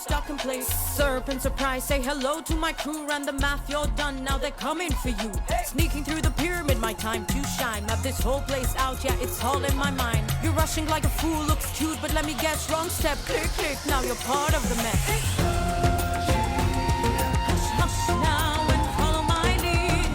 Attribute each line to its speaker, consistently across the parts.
Speaker 1: stuck in place. Serpent surprise, say hello to my crew. Ran the math, you're done, now they're coming for you. Sneaking through the pyramid, my time to shine. Map this whole place out, yeah, it's all in my mind. You're rushing like a fool, looks cute, but let me guess, wrong step, click, click, now you're part of the mess. Hush, hush now and follow my lead.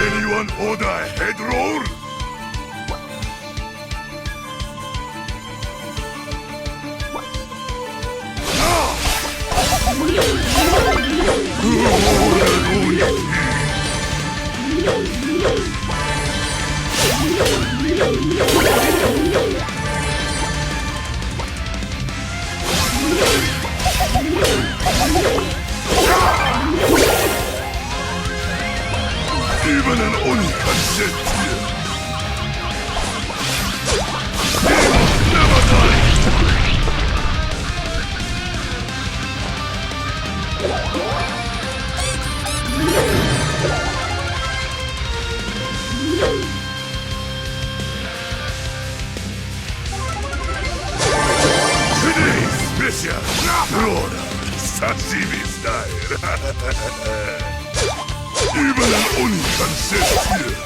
Speaker 2: Anyone order head roll? Even an Oni can shed tears. Demons never die! Today's special! Raw sashimi style! Even an Oni can shed tears.